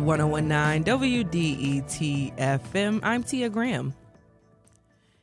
1019 WDET FM. I'm Tia Graham.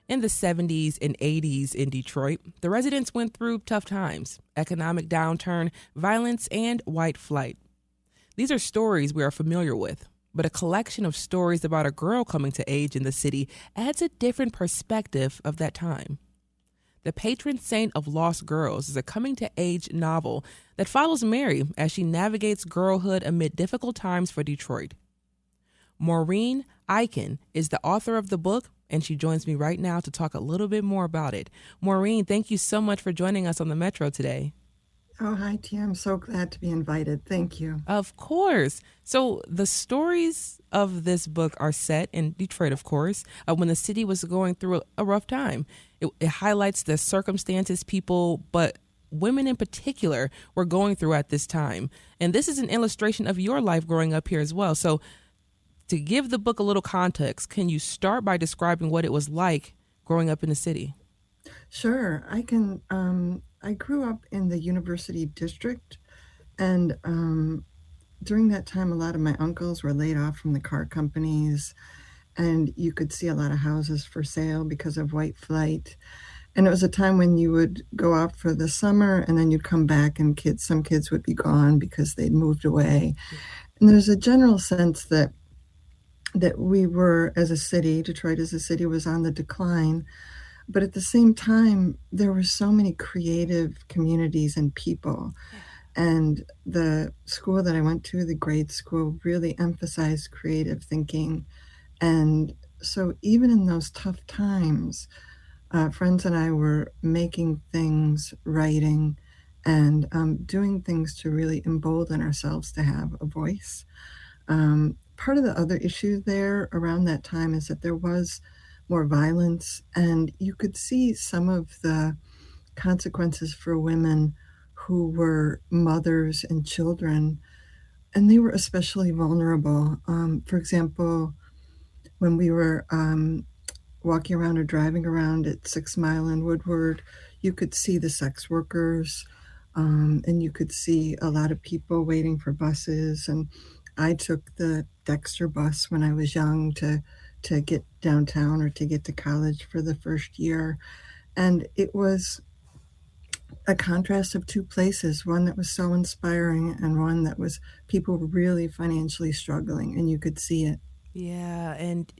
In the 70s and 80s in Detroit, the residents went through tough times, economic downturn, violence, and white flight. These are stories we are familiar with, but a collection of stories about a girl coming to age in the city adds a different perspective of that time. The Patron Saint of Lost Girls is a coming-to-age novel that follows Mary as she navigates girlhood amid difficult times for Detroit. Maureen Aitken is the author of the book, and she joins me right now to talk a little bit more about it. Maureen, thank you so much for joining us on the Metro today. Oh, hi, Tia. I'm so glad to be invited. Thank you. Of course. So the stories of this book are set in Detroit, of course, when the city was going through a rough time. It highlights the circumstances people, but women in particular, were going through at this time. And this is an illustration of your life growing up here as well. So to give the book a little context, can you start by describing what it was like growing up in the city? Sure, I can. I grew up in the University District, and during that time, a lot of my uncles were laid off from the car companies, and you could see a lot of houses for sale because of white flight. And it was a time when you would go out for the summer, and then you'd come back, and some kids would be gone because they'd moved away. And there's a general sense that we were, as a city, Detroit as a city, was on the decline. But at the same time, there were so many creative communities and people. And the school that I went to, the grade school, really emphasized creative thinking. And so even in those tough times, friends and I were making things, writing, and doing things to really embolden ourselves to have a voice. Part of the other issue there around that time is that there was more violence, and you could see some of the consequences for women who were mothers and children, and they were especially vulnerable. For example, when we were walking around or driving around at 6 Mile and Woodward, you could see the sex workers, and you could see a lot of people waiting for buses. And I took the Dexter bus when I was young to get downtown or to get to college for the first year. And it was a contrast of two places, one that was so inspiring and one that was people really financially struggling, and you could see it. Yeah, and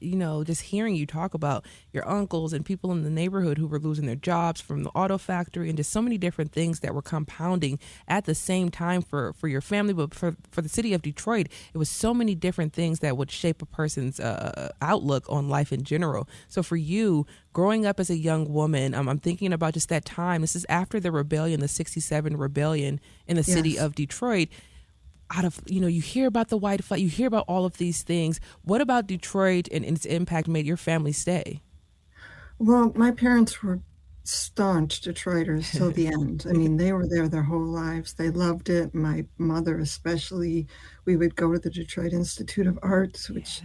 just hearing you talk about your uncles and people in the neighborhood who were losing their jobs from the auto factory and just so many different things that were compounding at the same time for your family, but for the city of Detroit, it was so many different things that would shape a person's outlook on life in general. So for you, growing up as a young woman, I'm thinking about just that time. This is after the rebellion, the 67 rebellion in the city of Detroit. Out of, you hear about the white flight, you hear about all of these things. What about Detroit and its impact made your family stay? Well, my parents were staunch Detroiters till the end. I mean, they were there their whole lives. They loved it. My mother especially. We would go to the Detroit Institute of Arts, which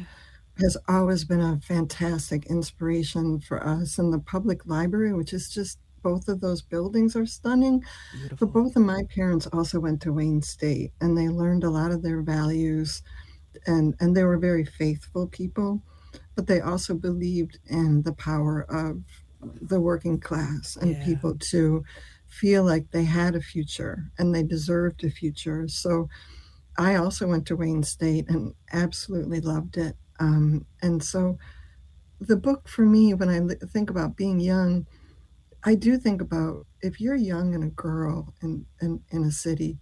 has always been a fantastic inspiration for us, and the public library, which is just, both of those buildings are stunning. Beautiful. But both of my parents also went to Wayne State, and they learned a lot of their values, and they were very faithful people, but they also believed in the power of the working class and people to feel like they had a future and they deserved a future. So I also went to Wayne State and absolutely loved it. And so the book for me, when I think about being young, I do think about, if you're young and a girl in a city,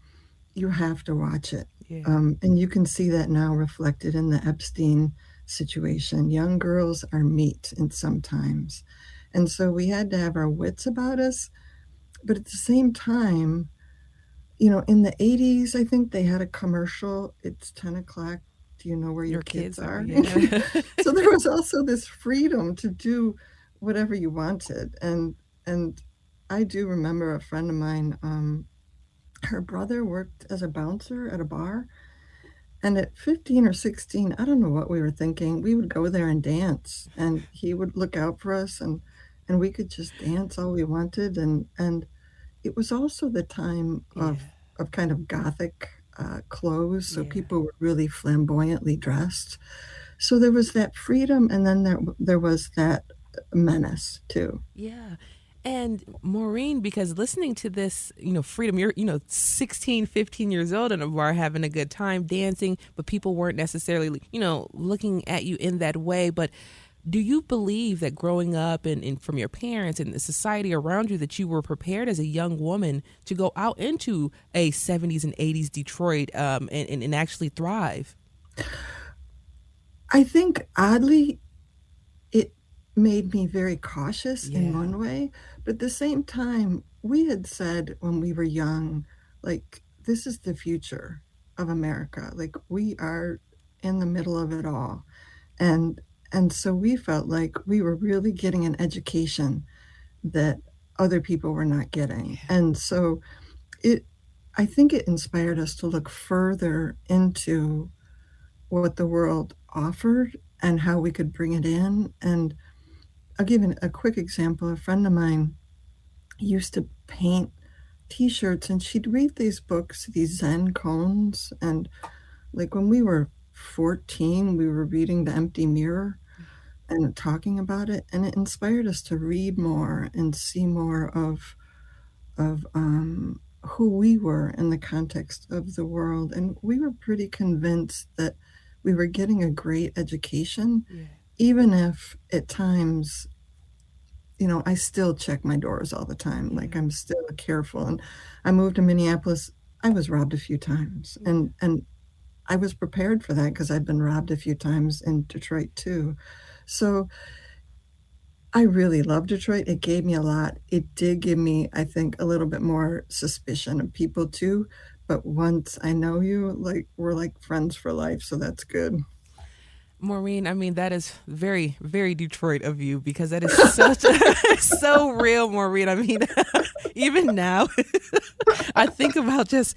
you have to watch it. Yeah. And you can see that now reflected in the Epstein situation. Young girls are meat in sometimes. And so we had to have our wits about us. But at the same time, in the 80s, I think they had a commercial, it's 10 o'clock, do you know where your kids are? Yeah. So there was also this freedom to do whatever you wanted. And I do remember a friend of mine, her brother worked as a bouncer at a bar. And at 15 or 16, I don't know what we were thinking, we would go there and dance. And he would look out for us, and we could just dance all we wanted. And it was also the time of kind of Gothic clothes, so Yeah. people were really flamboyantly dressed. So there was that freedom, and then there was that menace too. Yeah. And Maureen, because listening to this, freedom, you're, 16, 15 years old in a bar having a good time dancing, but people weren't necessarily, looking at you in that way. But do you believe that growing up and from your parents and the society around you that you were prepared as a young woman to go out into a 70s and 80s Detroit and actually thrive? I think oddly, it made me very cautious in Yeah. one way, but at the same time, we had said when we were young, like, this is the future of America. Like, we are in the middle of it all. And and so we felt like we were really getting an education that other people were not getting. Yeah. And so it I think it inspired us to look further into what the world offered and how we could bring it in. And I'll give you a quick example. A friend of mine used to paint t-shirts, and she'd read these books, these Zen koans, and like when we were 14, we were reading The Empty Mirror and talking about it, and it inspired us to read more and see more of who we were in the context of the world. And we were pretty convinced that we were getting a great education, Yeah. even if at times, I still check my doors all the time. Like, Yeah. I'm still careful. And I moved to Minneapolis. I was robbed a few times, and I was prepared for that because I'd been robbed a few times in Detroit too. So I really love Detroit. It gave me a lot. It did give me, I think, a little bit more suspicion of people too. But once I know you, like, we're like friends for life, so that's good. Maureen, I mean, that is very, very Detroit of you because that is such a, so real, Maureen. I mean, even now, I think about just,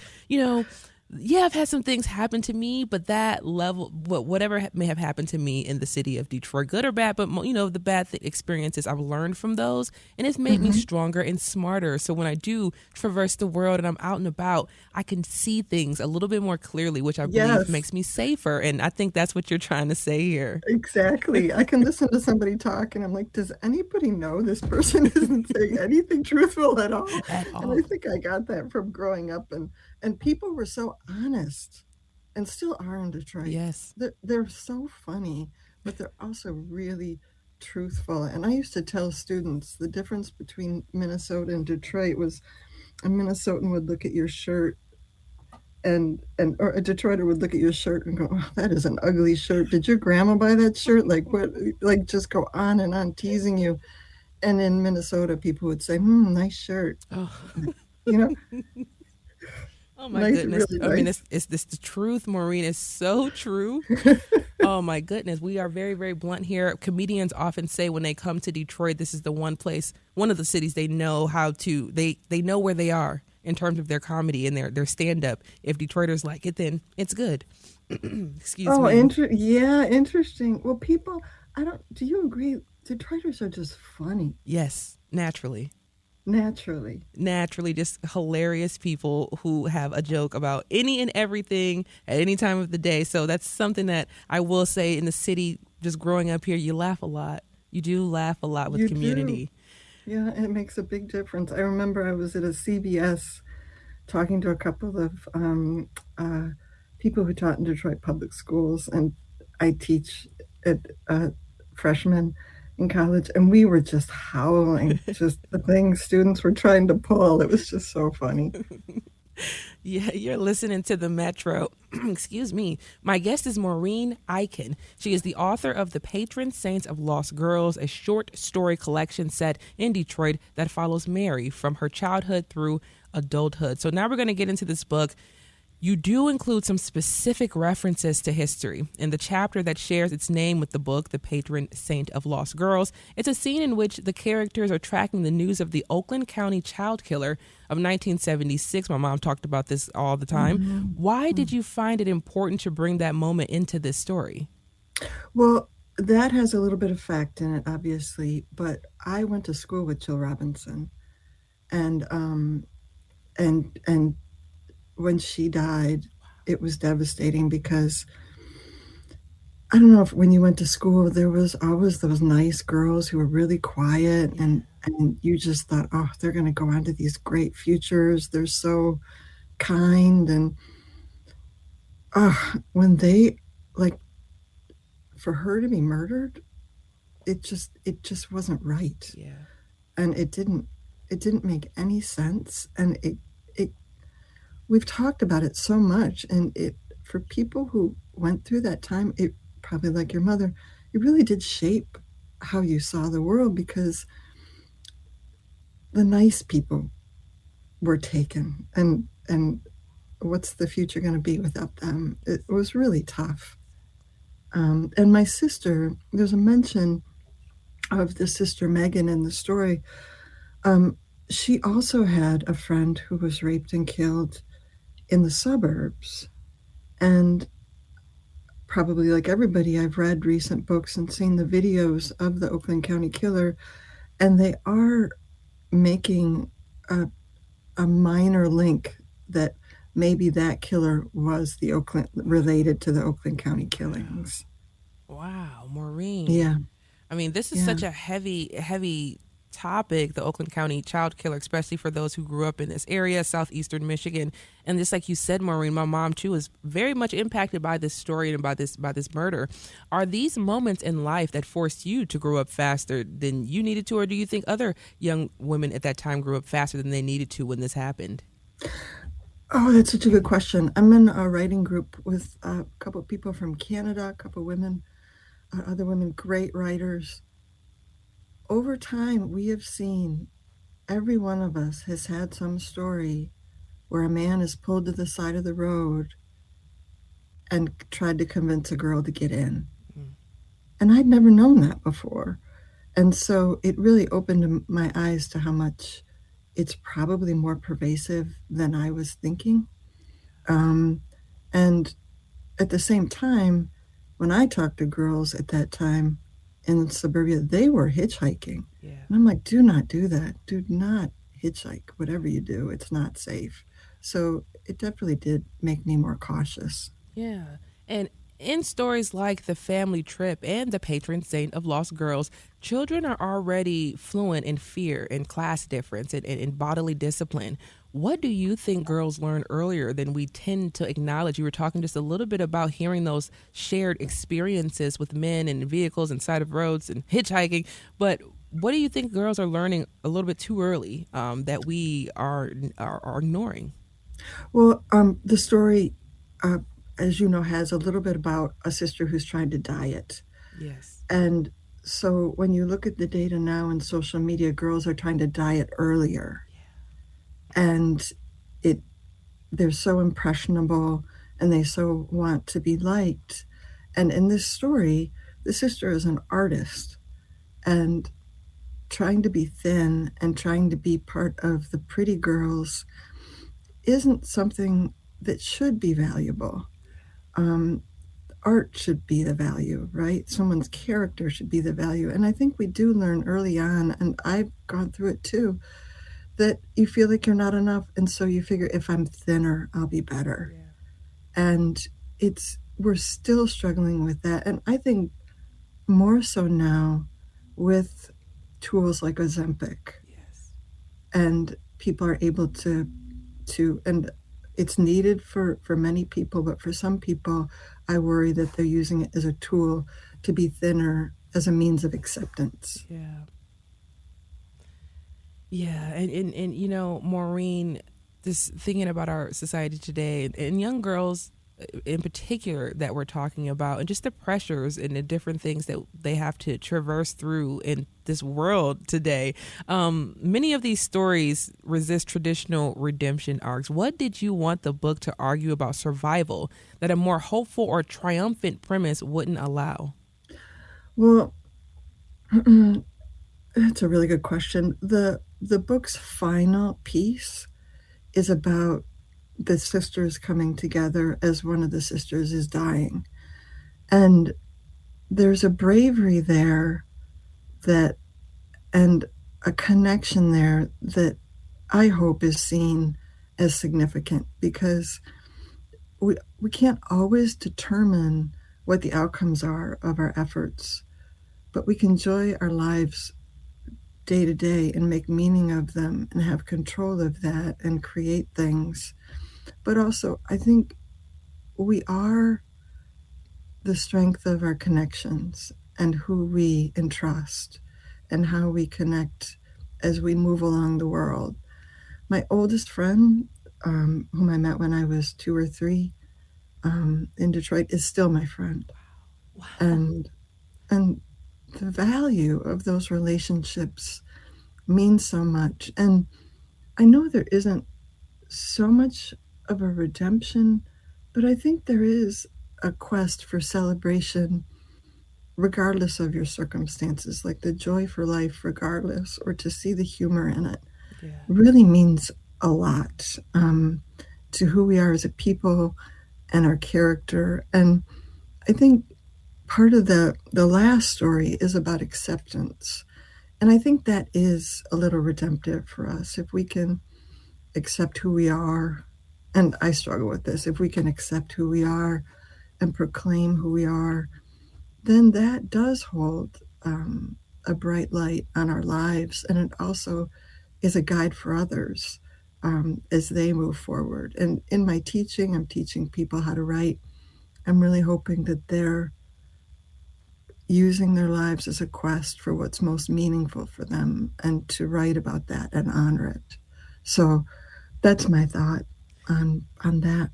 yeah, I've had some things happen to me, but that level, whatever may have happened to me in the city of Detroit, good or bad, but the bad experiences I've learned from those, and it's made me Mhm. stronger and smarter. So when I do traverse the world and I'm out and about, I can see things a little bit more clearly, which I believe Yes, makes me safer. And I think that's what you're trying to say here. exactly. I can listen to somebody talk, and I'm like, does anybody know this person isn't saying anything truthful at all? At And I all. think I got that from growing up, and people were so honest and still are in Detroit. Yes. They're so funny, but they're also really truthful. And I used to tell students the difference between Minnesota and Detroit was a Minnesotan would look at your shirt and or a Detroiter would look at your shirt and go, "Oh, that is an ugly shirt. Did your grandma buy that shirt?" Like what? Like just go on and on teasing you. And in Minnesota, people would say, "Hmm, nice shirt." Oh. You know, Oh my nice, goodness. really I mean, nice. it's this the truth, Maureen. Is so true. Oh my goodness. We are very, very blunt here. Comedians often say when they come to Detroit, this is the one place, one of the cities they know how to, they know where they are in terms of their comedy and their stand up. If Detroiters like it, then it's good. Excuse Oh, me. yeah, interesting. Well, people, I don't. Do you agree? Detroiters are just funny Yes, naturally. naturally. Naturally, just hilarious people who have a joke about any and everything at any time of the day. So that's something that I will say in the city, just growing up here, you laugh a lot. You do laugh a lot with You do. community. Yeah, it makes a big difference. I remember I was at a CBS talking to a couple of people who taught in Detroit public schools, and I teach at freshmen in college, and we were just howling, just the things students were trying to pull. It was just so funny. Yeah, you're listening to the Metro. Excuse me. My guest is Maureen Aitken. She is the author of The Patron Saints of Lost Girls, a short story collection set in Detroit that follows Mary from her childhood through adulthood. So now we're going to get into this book. You do include some specific references to history. In the chapter that shares its name with the book, The Patron Saint of Lost Girls, it's a scene in which the characters are tracking the news of the Oakland County child killer of 1976. My mom talked about this all the time. Why Mhm. did you find it important to bring that moment into this story? Well, that has a little bit of fact in it, obviously, but I went to school with Jill Robinson, and and when she died, it was devastating because I don't know if when you went to school there was always those nice girls who were really quiet Yeah. and you just thought, oh, they're going to go on to these great futures. They're so kind and when they like for her to be murdered, it just wasn't right, Yeah. and it didn't make any sense, and it we've talked about it so much, and it for people who went through that time, it probably like your mother, it really did shape how you saw the world because the nice people were taken, and what's the future going to be without them? It was really tough. And my sister, there's a mention of the sister Megan in the story. Um, she also had a friend who was raped and killed in the suburbs. And probably like everybody, I've read recent books and seen the videos of the Oakland County killer, and they are making a, a minor link that maybe that killer was the Oakland related to the Oakland County killings. Wow, Maureen. Yeah, I mean, this is yeah. such a heavy topic, the Oakland County child killer, especially for those who grew up in this area, southeastern Michigan. And just like you said, Maureen, my mom too is very much impacted by this story and by this murder. Are these moments in life that forced you to grow up faster than you needed to, or do you think other young women at that time grew up faster than they needed to when this happened? Oh, that's such a good question. I'm in a writing group with a couple of people from Canada, a couple of women, other women, great writers. Over time, we have seen every one of us has had some story where a man is pulled to the side of the road and tried to convince a girl to get in. Mm. And I'd never known that before. And so it really opened my eyes to how much it's probably more pervasive than I was thinking. Um, and at the same time, when I talked to girls at that time in suburbia, they were hitchhiking. Yeah. And I'm like, do not do that. Do not hitchhike. Whatever you do, it's not safe. So it definitely did make me more cautious. Yeah. And in stories like The Family Trip and The Patron Saint of Lost Girls, children are already fluent in fear and class difference and bodily discipline. What do you think girls learn earlier than we tend to acknowledge? You were talking just a little bit about hearing those shared experiences with men and vehicles and side of roads and hitchhiking, but what do you think girls are learning a little bit too early that we are ignoring? Well, the story, uh, as you know, has a little bit about a sister who's trying to diet. Yes. And so when you look at the data now in social media, girls are trying to diet earlier. And it they're so impressionable and they so want to be liked. And in this story, the sister is an artist and trying to be thin and trying to be part of the pretty girls isn't something that should be valuable. Um, Art should be the value, right? Someone's character should be the value. And I think we do learn early on, and I've gone through it too, that you feel like you're not enough. And so you figure if I'm thinner, I'll be better. And we're still struggling with that. And I think more so now with tools like Ozempic, Yes. and people are able and it's needed for many people, but for some people, I worry that they're using it as a tool to be thinner as a means of acceptance. Yeah. Yeah, and Maureen, just thinking about our society today and young girls in particular that we're talking about, and just the pressures and the different things that they have to traverse through in this world today. Many of these stories resist traditional redemption arcs. What did you want the book to argue about survival that a more hopeful or triumphant premise wouldn't allow? Well, that's a really good question. The book's final piece is about the sisters coming together as one of the sisters is dying. And there's a bravery there that and a connection there that I hope is seen as significant because we can't always determine what the outcomes are of our efforts, but we can enjoy our lives day to day and make meaning of them and have control of that and create things. But also, I think we are the strength of our connections and who we entrust and how we connect as we move along the world. My oldest friend, whom I met when I was 2 or 3 in Detroit, is still my friend. Wow. And the value of those relationships means so much. And I know there isn't so much of a redemption, but I think there is a quest for celebration regardless of your circumstances, like the joy for life regardless, or to see the humor in it. Yeah. Really means a lot to who we are as a people and our character. And I think part of the last story is about acceptance. And I think that is a little redemptive for us. If we can accept who we are, and I struggle with this, if we can accept who we are and proclaim who we are, then that does hold a bright light on our lives. And it also is a guide for others as they move forward. And in my teaching, I'm teaching people how to write. I'm really hoping that they're using their lives as a quest for what's most meaningful for them and to write about that and honor it. So that's my thought on that.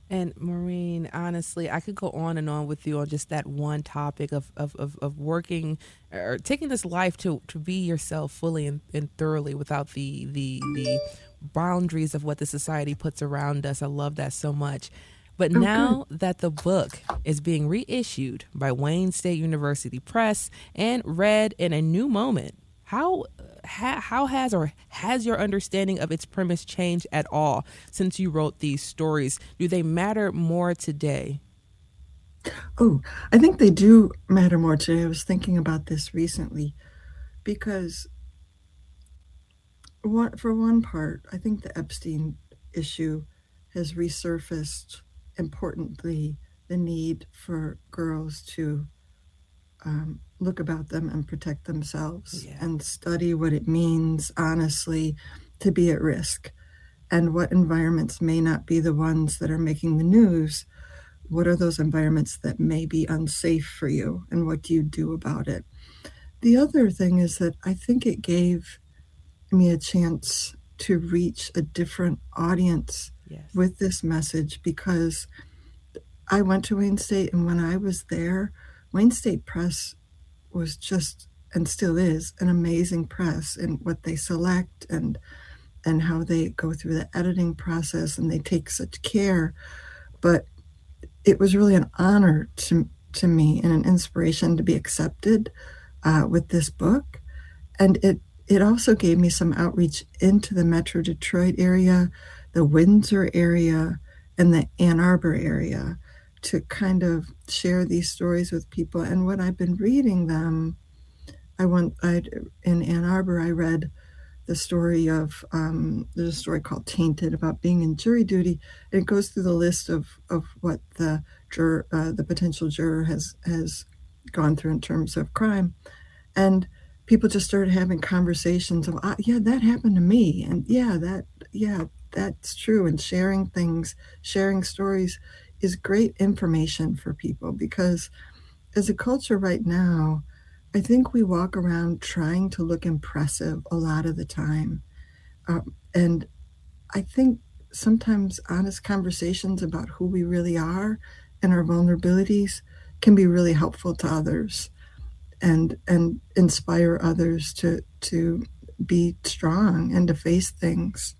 And Maureen, honestly, I could go on and on with you on just that one topic of working or taking this life to be yourself fully and thoroughly without the boundaries of what the society puts around us. I love that so much. But now that the book is being reissued by Wayne State University Press and read in a new moment, how has your understanding of its premise changed at all since you wrote these stories? Do they matter more today? Oh, I think they do matter more today. I was thinking about this recently because for one part, I think the Epstein issue has resurfaced, importantly, the need for girls to look about them and protect themselves and study what it means, honestly, to be at risk and what environments may not be the ones that are making the news. What are those environments that may be unsafe for you, and what do you do about it? The other thing is that I think it gave me a chance to reach a different audience with this message, because I went to Wayne State, and when I was there, Wayne State Press was just, and still is, an amazing press in what they select and how they go through the editing process, and they take such care. But it was really an honor to me and an inspiration to be accepted with this book. And it also gave me some outreach into the Metro Detroit area, the Windsor area, and the Ann Arbor area to kind of share these stories with people. And when I've been reading them, in Ann Arbor, I read the story of, there's a story called Tainted about being in jury duty. It goes through the list of what the potential juror has gone through in terms of crime. And people just started having conversations of, yeah, that happened to me. And that's true. And sharing things, sharing stories is great information for people, because as a culture right now, I think we walk around trying to look impressive a lot of the time. And I think sometimes honest conversations about who we really are and our vulnerabilities can be really helpful to others and inspire others to be strong and to face things.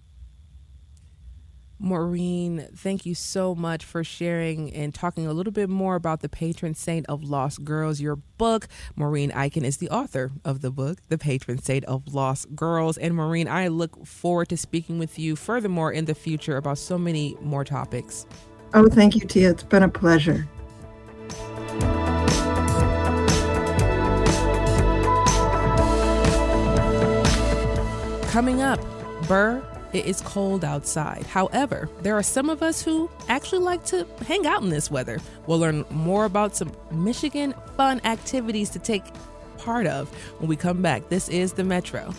Maureen, thank you so much for sharing and talking a little bit more about The Patron Saint of Lost Girls, your book. Maureen Aitken is the author of the book, The Patron Saint of Lost Girls. And Maureen, I look forward to speaking with you furthermore in the future about so many more topics. Oh, thank you, Tia. It's been a pleasure. Coming up, Burr It is cold outside. However, there are some of us who actually like to hang out in this weather. We'll learn more about some Michigan fun activities to take part of when we come back. This is The Metro.